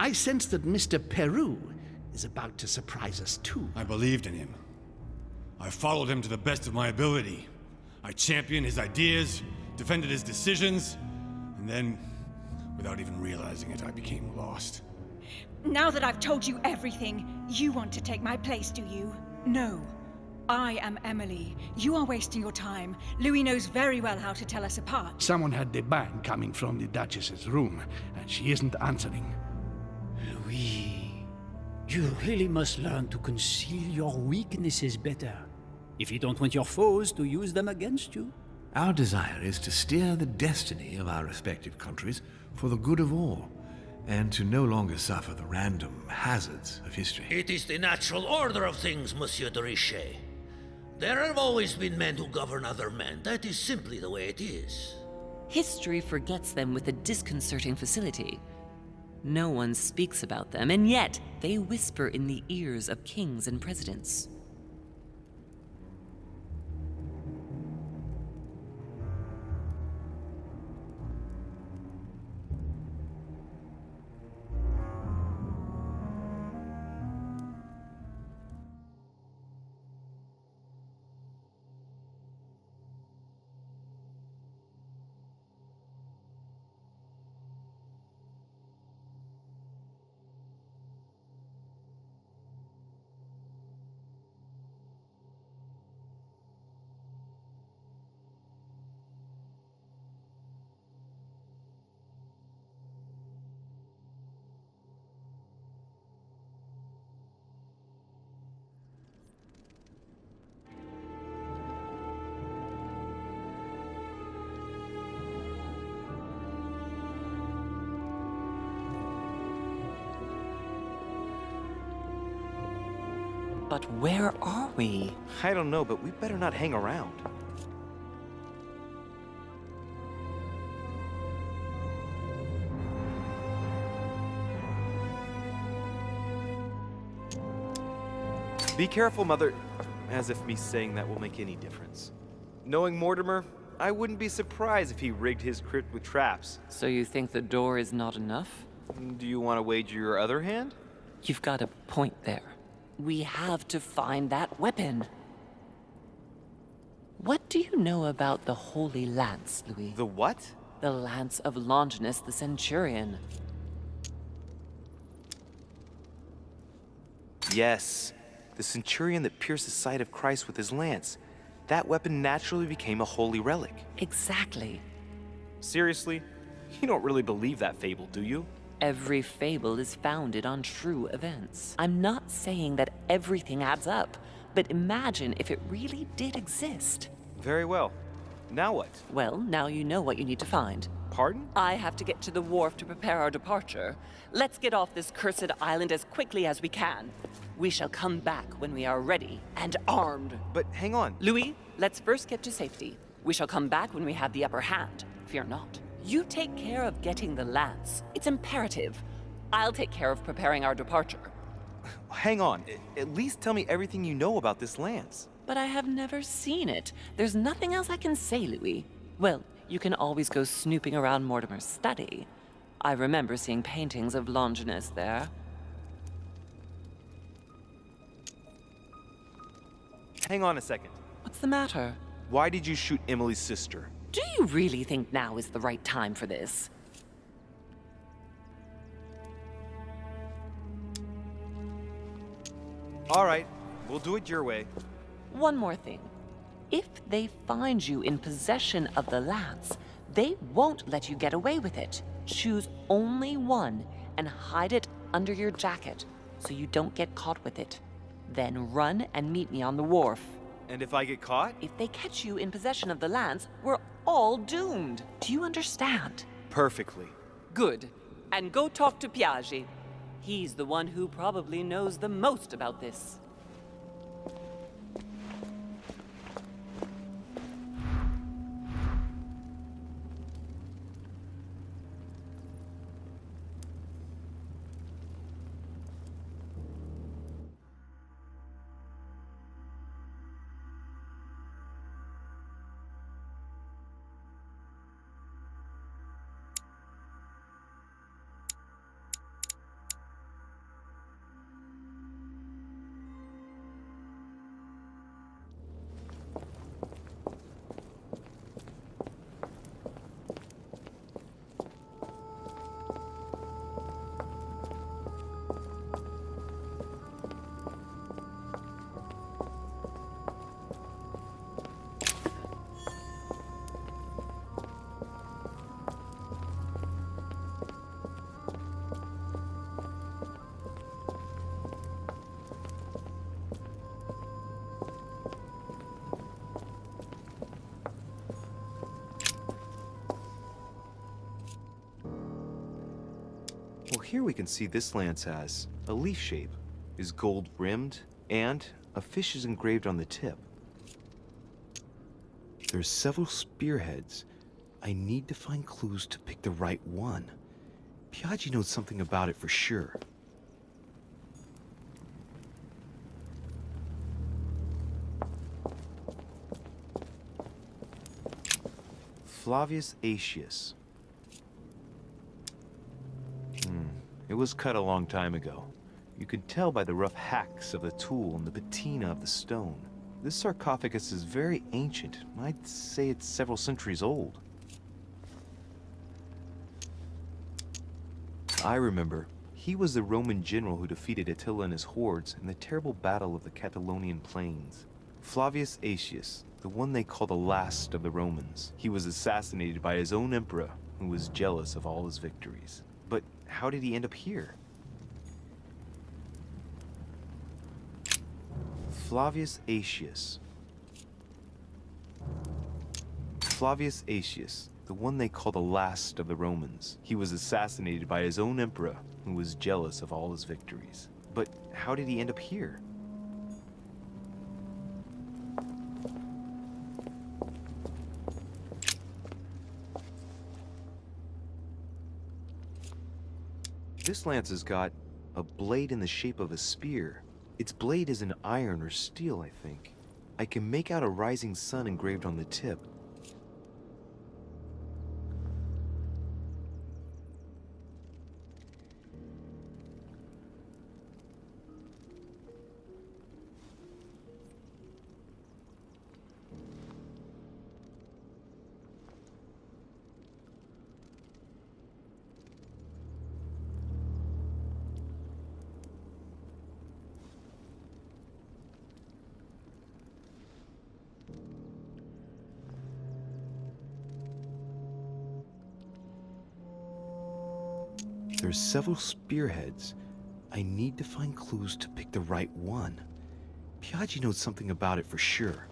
I sense that Mr. Peru is about to surprise us too. I believed in him. I followed him to the best of my ability. I championed his ideas, defended his decisions, and then, without even realizing it, I became lost. Now that I've told you everything, you want to take my place, do you? No. I am Emily. You are wasting your time. Louis knows very well how to tell us apart. Someone had the bang coming from the Duchess's room, and she isn't answering. Louis, you really must learn to conceal your weaknesses better, if you don't want your foes to use them against you. Our desire is to steer the destiny of our respective countries for the good of all, and to no longer suffer the random hazards of history. It is the natural order of things, Monsieur de Richet. There have always been men who govern other men. That is simply the way it is. History forgets them with a disconcerting facility. No one speaks about them, and yet they whisper in the ears of kings and presidents. But where are we? I don't know, but we better not hang around. Be careful, Mother. As if me saying that will make any difference. Knowing Mortimer, I wouldn't be surprised if he rigged his crypt with traps. So you think the door is not enough? Do you want to wager your other hand? You've got a point there. We have to find that weapon. What do you know about the Holy Lance, Louis? The what? The Lance of Longinus the Centurion. Yes. The centurion that pierced the side of Christ with his lance. That weapon naturally became a holy relic. Exactly. Seriously? You don't really believe that fable, do you? Every fable is founded on true events. I'm not saying that everything adds up, but imagine if it really did exist. Very well. Now what? Well, now you know what you need to find. Pardon? I have to get to the wharf to prepare our departure. Let's get off this cursed island as quickly as we can. We shall come back when we are ready and armed. But hang on. Louis, let's first get to safety. We shall come back when we have the upper hand. Fear not. You take care of getting the lance. It's imperative. I'll take care of preparing our departure. Hang on. At least tell me everything you know about this lance. But I have never seen it. There's nothing else I can say, Louis. Well, you can always go snooping around Mortimer's study. I remember seeing paintings of Longinus there. Hang on a second. What's the matter? Why did you shoot Emily's sister? Do you really think now is the right time for this? All right, we'll do it your way. One more thing. If they find you in possession of the lance, they won't let you get away with it. Choose only one and hide it under your jacket so you don't get caught with it. Then run and meet me on the wharf. And if I get caught? If they catch you in possession of the lance, we're all doomed. Do you understand? Perfectly. Good. And go talk to Piaggi. He's the one who probably knows the most about this. here we can see this lance has a leaf shape, is gold rimmed, and a fish is engraved on the tip. There's several spearheads. I need to find clues to pick the right one. Piaggi knows something about it for sure. Flavius Aetius. It was cut a long time ago. You could tell by the rough hacks of the tool and the patina of the stone. This sarcophagus is very ancient. I'd say it's several centuries old. I remember. He was the Roman general who defeated Attila and his hordes in the terrible battle of the Catalonian plains. Flavius Aetius, the one they call the last of the Romans. He was assassinated by his own emperor, who was jealous of all his victories. But how did he end up here? Flavius Aetius. Flavius Aetius, the one they call the last of the Romans. He was assassinated by his own emperor, who was jealous of all his victories. But how did he end up here? This lance has got a blade in the shape of a spear. Its blade is an iron or steel, I think. I can make out a rising sun engraved on the tip. There's several spearheads. I need to find clues to pick the right one. Piaggi knows something about it for sure.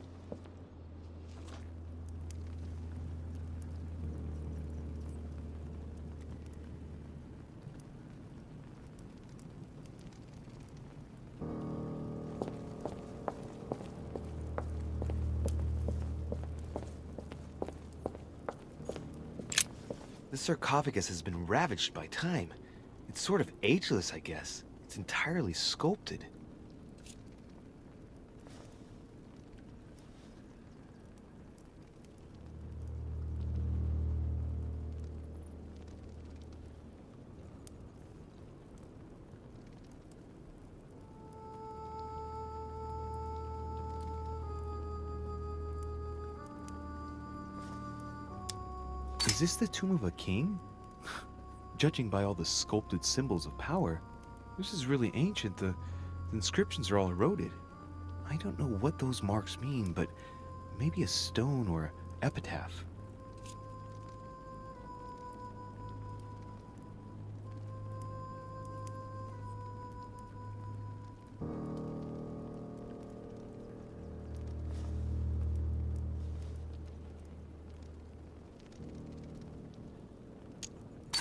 The sarcophagus has been ravaged by time. It's sort of ageless, I guess. It's entirely sculpted. Is this the tomb of a king? Judging by all the sculpted symbols of power, this is really ancient. The inscriptions are all eroded. I don't know what those marks mean, but maybe a stone or epitaph.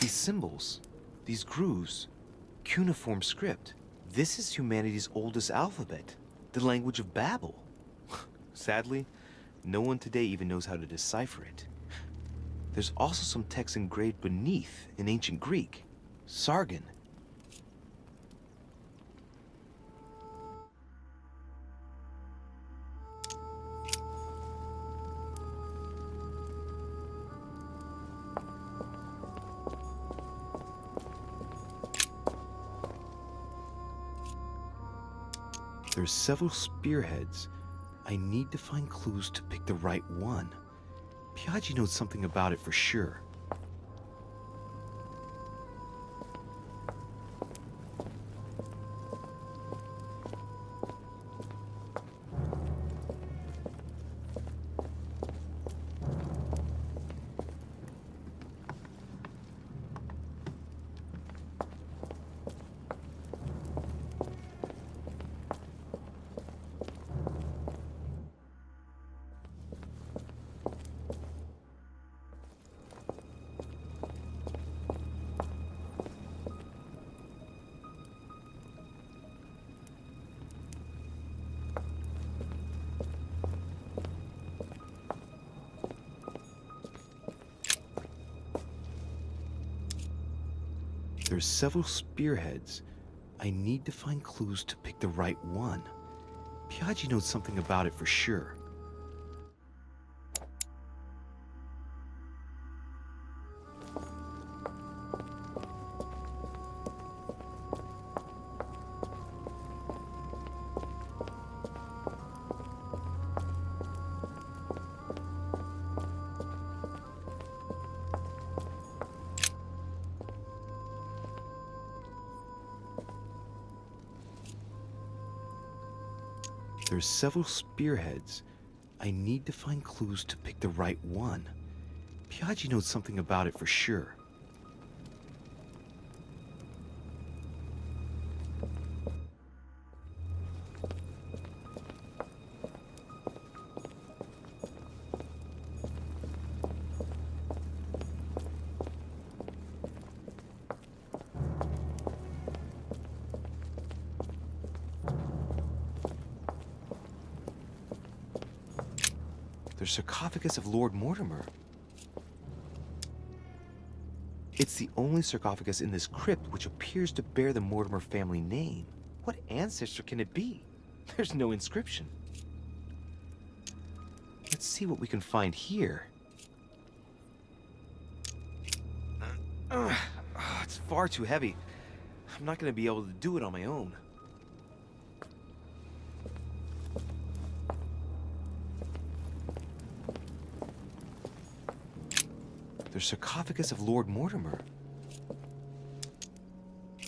These symbols, these grooves, cuneiform script. This is humanity's oldest alphabet, the language of Babel. Sadly, no one today even knows how to decipher it. There's also some text engraved beneath in ancient Greek, Sargon. There's several spearheads. I need to find clues to pick the right one. Piaggi knows something about it for sure. There's several spearheads. I need to find clues to pick the right one. Piaggi knows something about it for sure. There's several spearheads. I need to find clues to pick the right one. Piaggi knows something about it for sure. The sarcophagus of Lord Mortimer. It's the only sarcophagus in this crypt which appears to bear the Mortimer family name. What ancestor can it be? There's no inscription. Let's see what we can find here. It's far too heavy. I'm not going to be able to do it on my own. The sarcophagus of Lord Mortimer.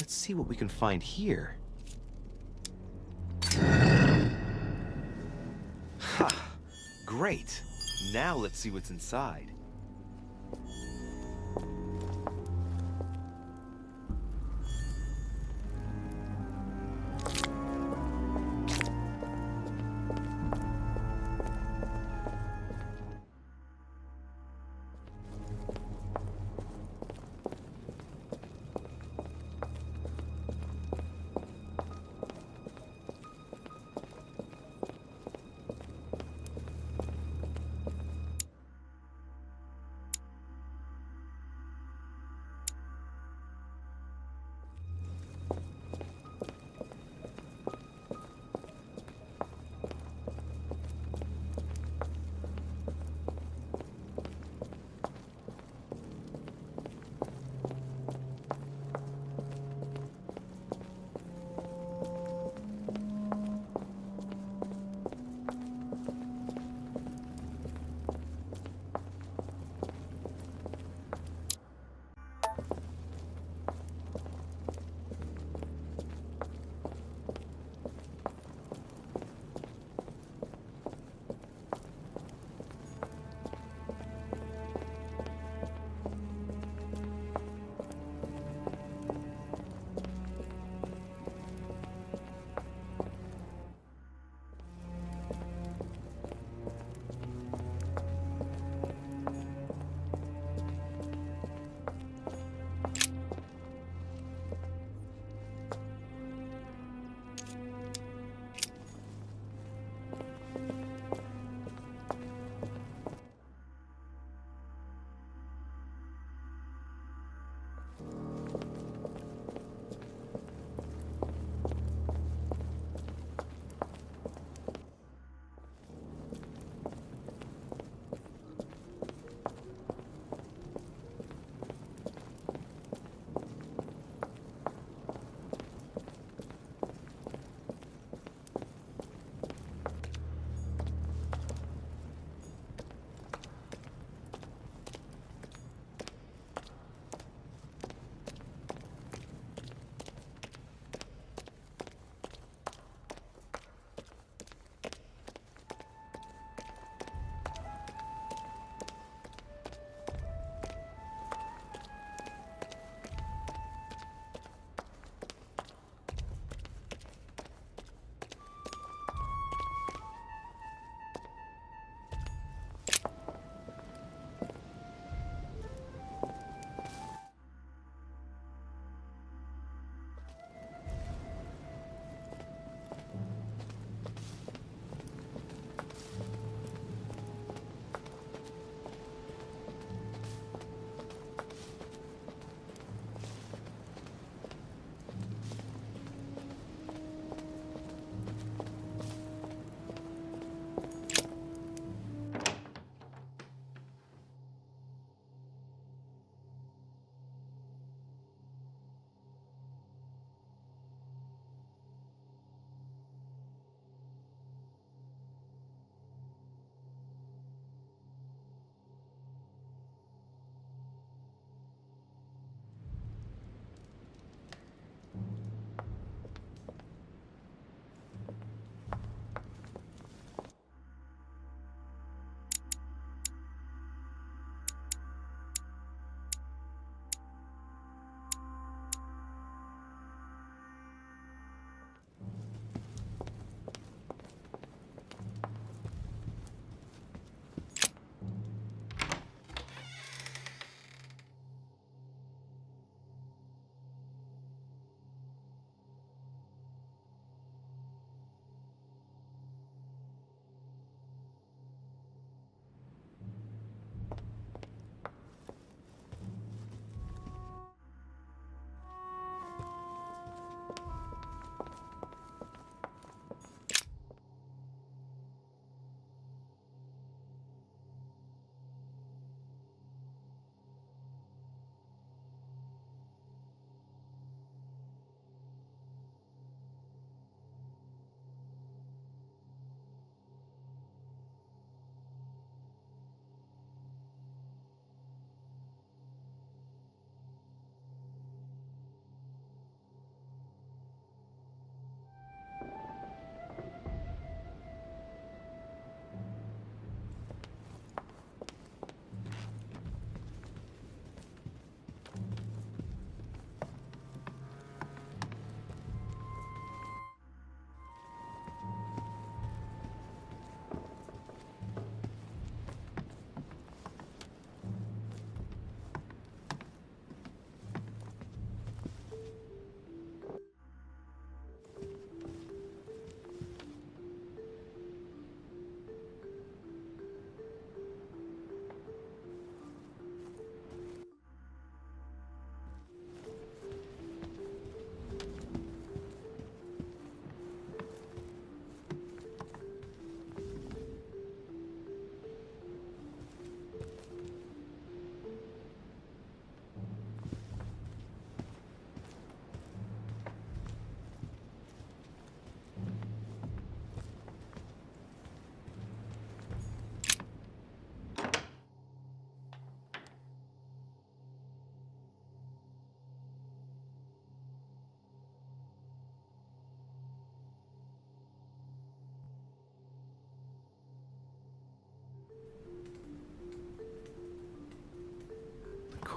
Let's see what we can find here. Ha! Great! Now let's see what's inside.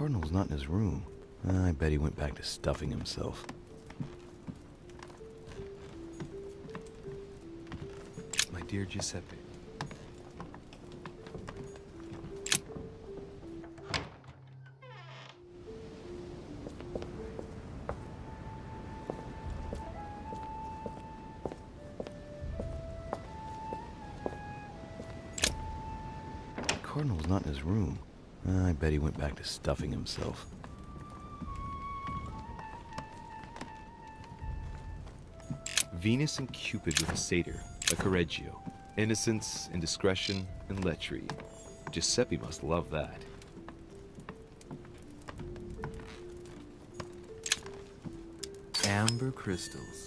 Cardinal's not in his room. I bet he went back to stuffing himself. My dear Giuseppe. Cardinal's not in his room. I bet he went back to stuffing himself. Venus and Cupid with a satyr, a Correggio. Innocence, indiscretion, and lechery. Giuseppe must love that. Amber crystals.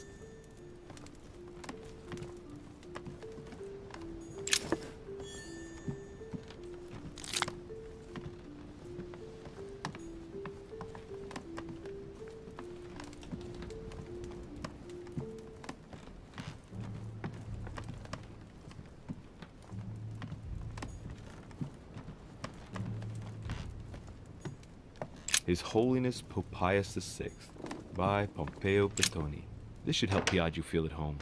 His Holiness Pope Pius VI, by Pompeo Petoni. This should help Piaggio feel at home.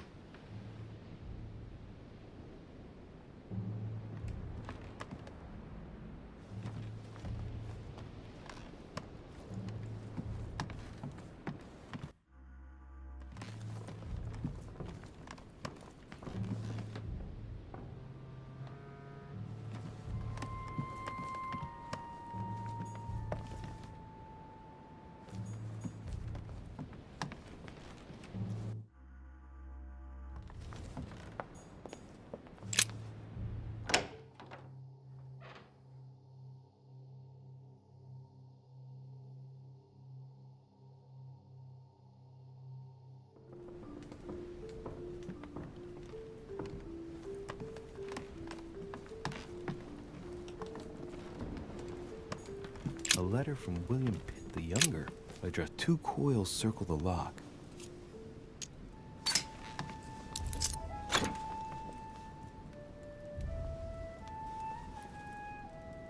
A letter from William Pitt the Younger. Addressed 2 coils circle the lock.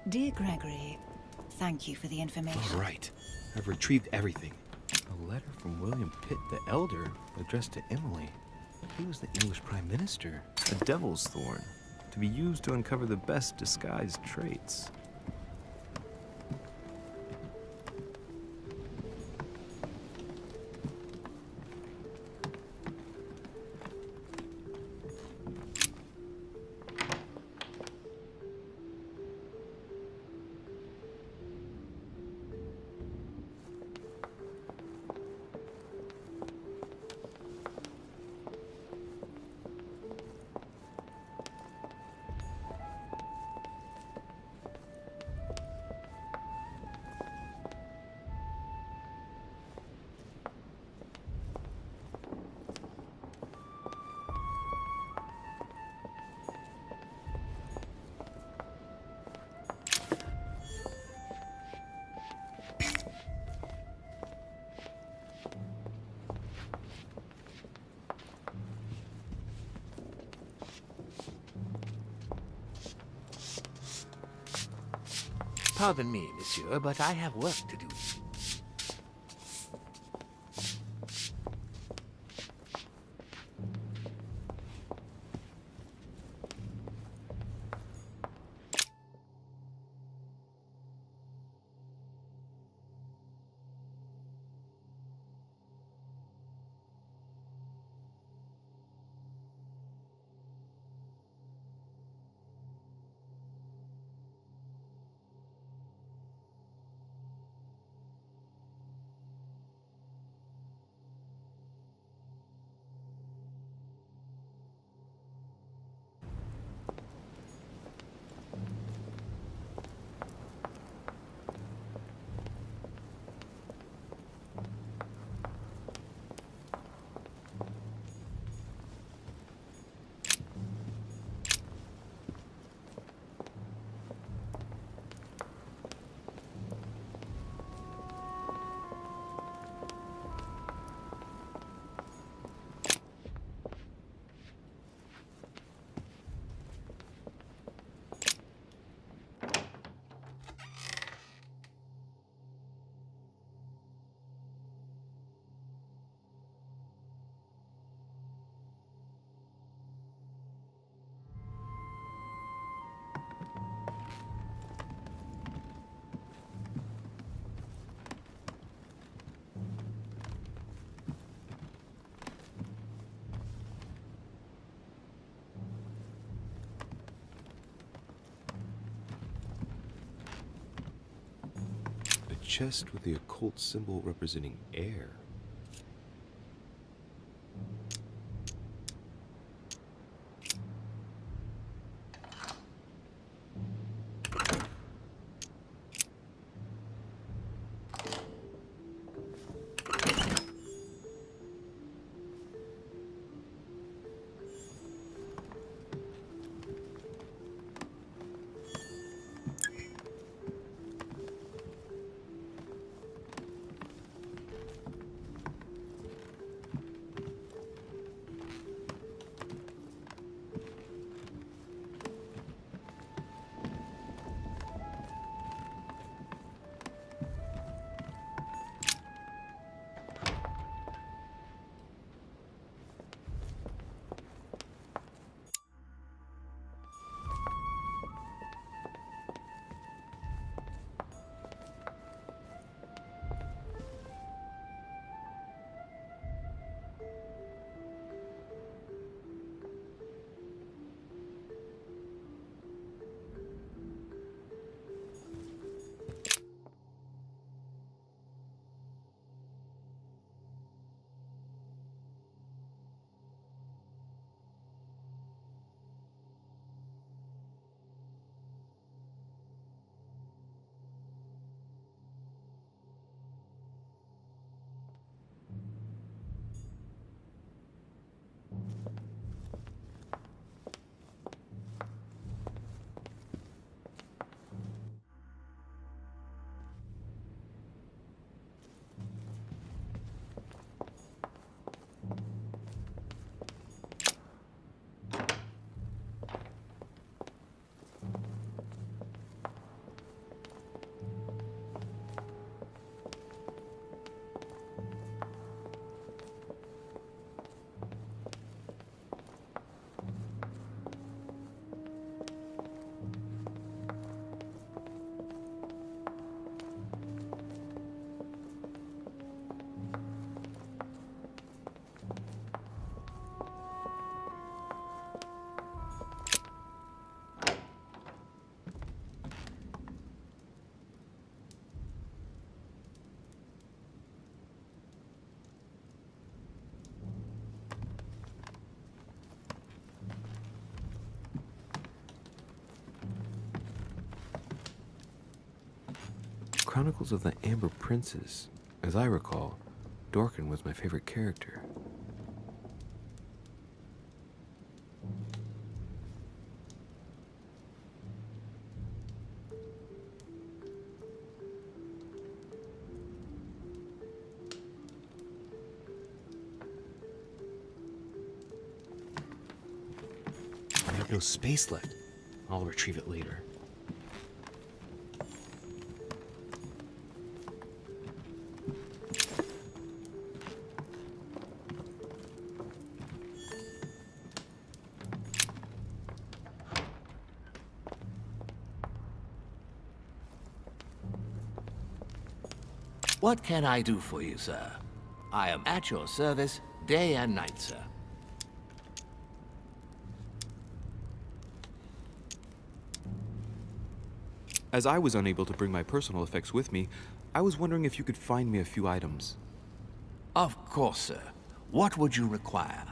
Dear Gregory, thank you for the information. All right. I've retrieved everything. A letter from William Pitt the Elder addressed to Emily. He was the English Prime Minister. A devil's thorn, to be used to uncover the best disguised traits. Pardon me, monsieur, but I have work to do. chest with the occult symbol representing air. Chronicles of the Amber Princes. As I recall, Dorkin was my favorite character. I have no space left. I'll retrieve it later. What can I do for you, sir? I am at your service day and night, sir. As I was unable to bring my personal effects with me, I was wondering if you could find me a few items. Of course, sir. What would you require?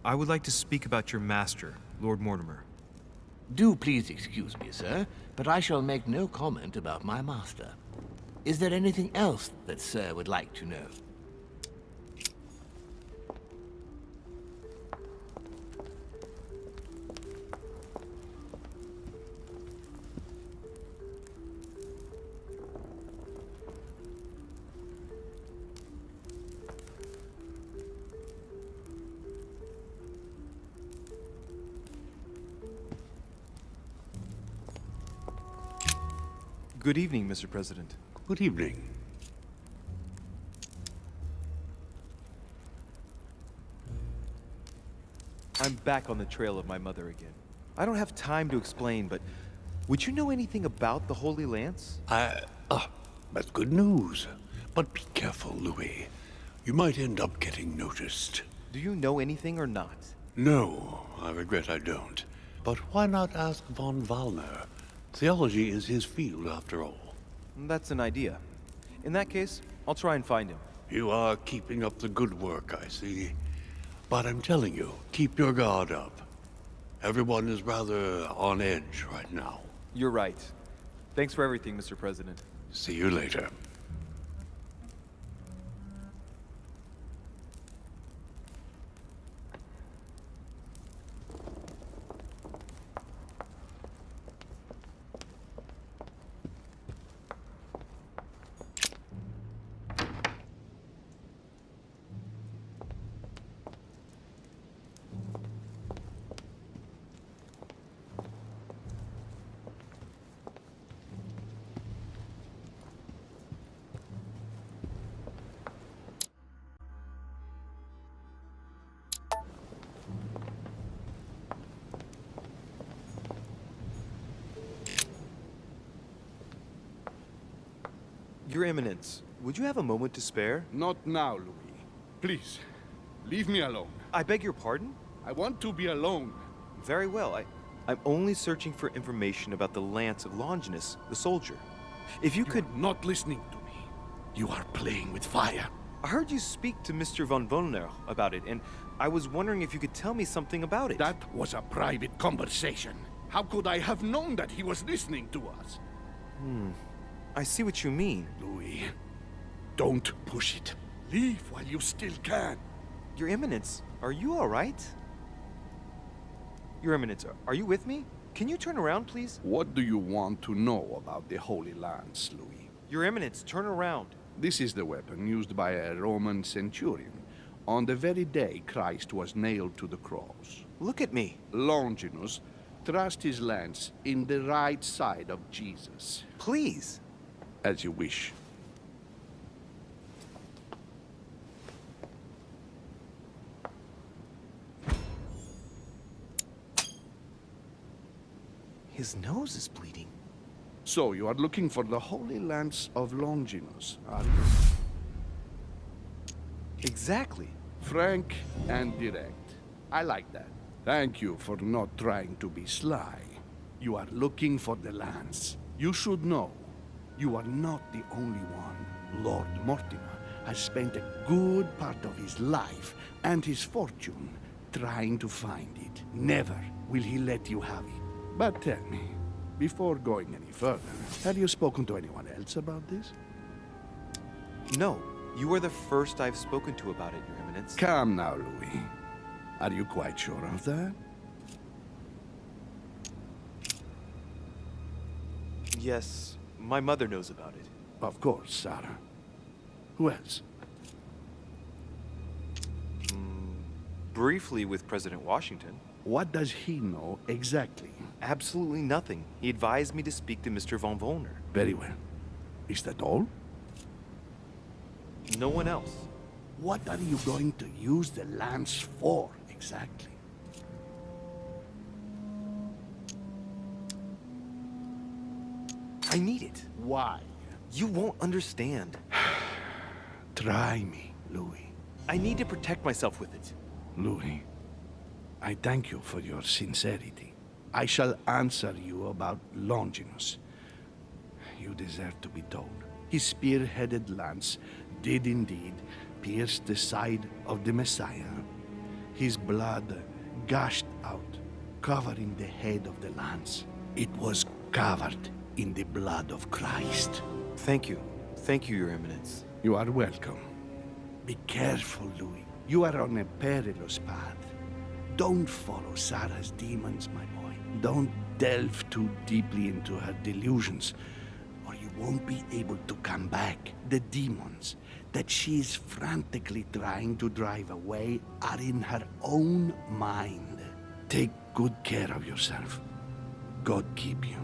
I would like to speak about your master, Lord Mortimer. Do please excuse me, sir, but I shall make no comment about my master. Is there anything else that sir would like to know? Good evening, Mr. President. Good evening. I'm back on the trail of my mother again. I don't have time to explain, but would you know anything about the Holy Lance? That's good news. But be careful, Louis. You might end up getting noticed. Do you know anything or not? No, I regret I don't. But why not ask von Wallner? Theology is his field, after all. That's an idea. In that case, I'll try and find him. You are keeping up the good work, I see. But I'm telling you, keep your guard up. Everyone is rather on edge right now. You're right. Thanks for everything, Mr. President. See you later. Your Eminence, would you have a moment to spare? Not now, Louis. Please, leave me alone. I beg your pardon? I want to be alone. Very well. I'm only searching for information about the lance of Longinus, the soldier. If you could... You're not listening to me. You are playing with fire. I heard you speak to Mr. von Wollner about it, and I was wondering if you could tell me something about it. That was a private conversation. How could I have known that he was listening to us? I see what you mean. Louis, don't push it. Leave while you still can. Your Eminence, are you all right? Your Eminence, are you with me? Can you turn around, please? What do you want to know about the Holy Lance, Louis? Your Eminence, turn around. This is the weapon used by a Roman centurion on the very day Christ was nailed to the cross. Look at me. Longinus thrust his lance in the right side of Jesus. Please. As you wish. His nose is bleeding. So you are looking for the Holy Lance of Longinus, are you? Exactly. Frank and direct. I like that. Thank you for not trying to be sly. You are looking for the lance. You should know, you are not the only one. Lord Mortimer has spent a good part of his life and his fortune trying to find it. Never will he let you have it. But tell me, before going any further, have you spoken to anyone else about this? No, you are the first I've spoken to about it, Your Eminence. Come now, Louis. Are you quite sure of that? Yes, my mother knows about it. Of course, Sarah. Who else? Briefly with President Washington. What does he know exactly? Absolutely nothing. He advised me to speak to Mr. von Wollner. Very well. Is that all? No one else. What are you going to use the lance for, exactly? I need it. Why? You won't understand. Try me, Louis. I need to protect myself with it. Louis, I thank you for your sincerity. I shall answer you about Longinus. You deserve to be told. His spear-headed lance did indeed pierce the side of the Messiah. His blood gushed out, covering the head of the lance. It was covered in the blood of Christ. Thank you. Thank you, Your Eminence. You are welcome. Be careful, Louis. You are on a perilous path. Don't follow Sarah's demons, my boy. Don't delve too deeply into her delusions, or you won't be able to come back. The demons that she is frantically trying to drive away are in her own mind. Take good care of yourself. God keep you.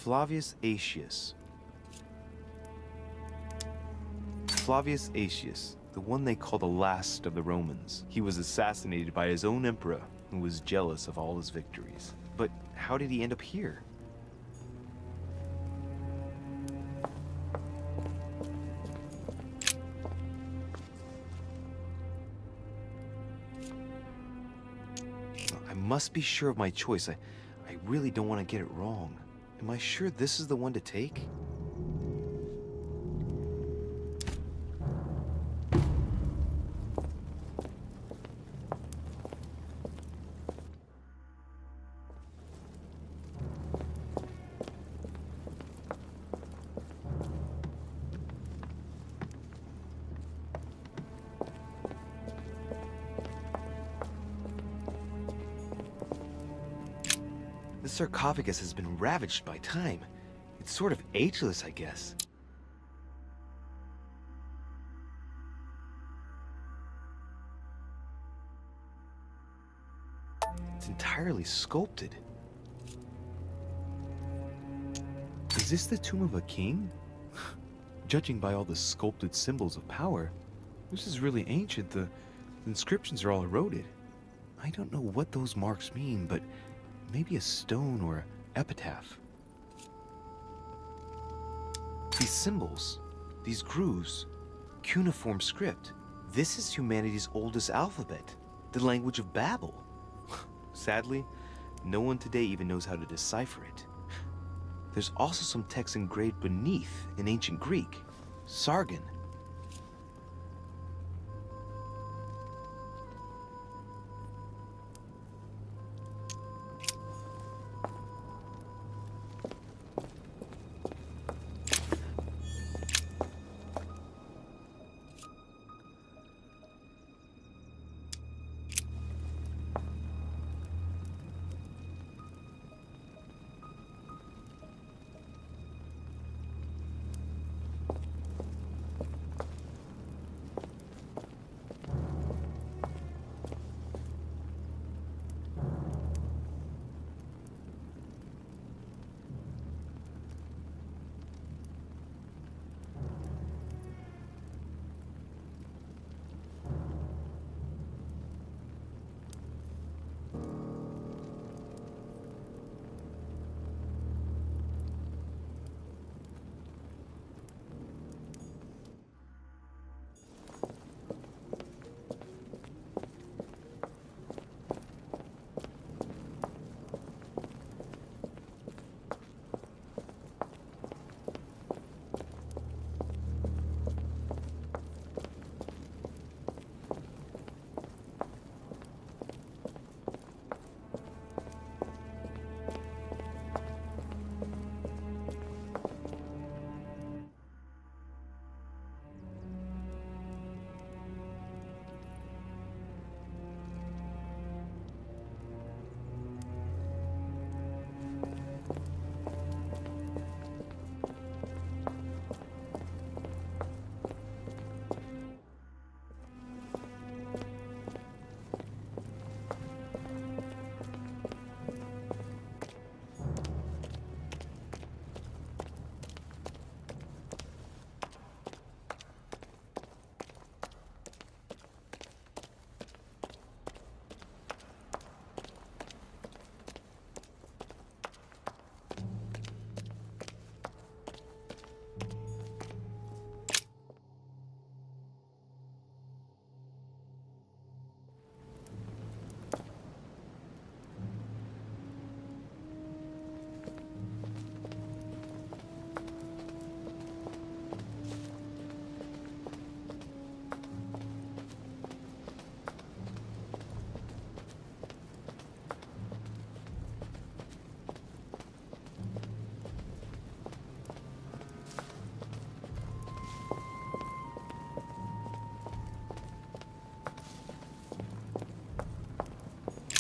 Flavius Aetius. Flavius Aetius, the one they call the last of the Romans. He was assassinated by his own emperor, who was jealous of all his victories. But how did he end up here? I must be sure of my choice. I really don't want to get it wrong. Am I sure this is the one to take? The sarcophagus has been ravaged by time. It's sort of ageless, I guess. It's entirely sculpted. Is this the tomb of a king? Judging by all the sculpted symbols of power, this is really ancient. The inscriptions are all eroded. I don't know what those marks mean, but maybe a stone or an epitaph. These symbols, these grooves, cuneiform script. This is humanity's oldest alphabet, the language of Babel. Sadly, no one today even knows how to decipher it. There's also some text engraved beneath in ancient Greek, Sargon.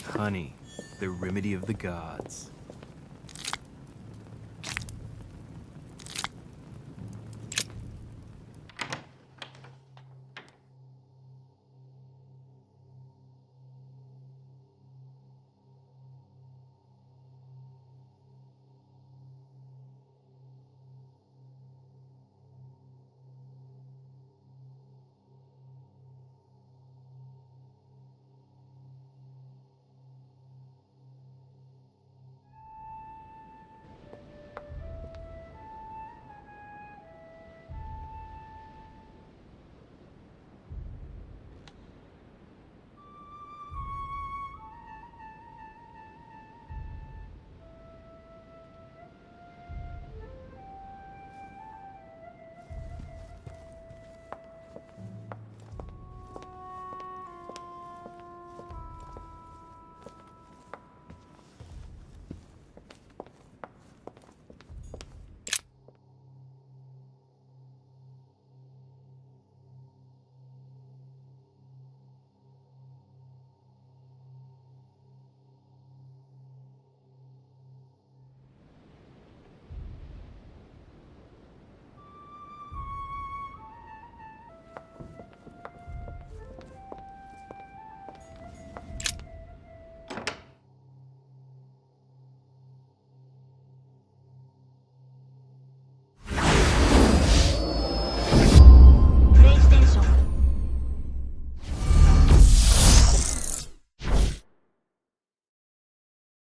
Honey, the remedy of the gods.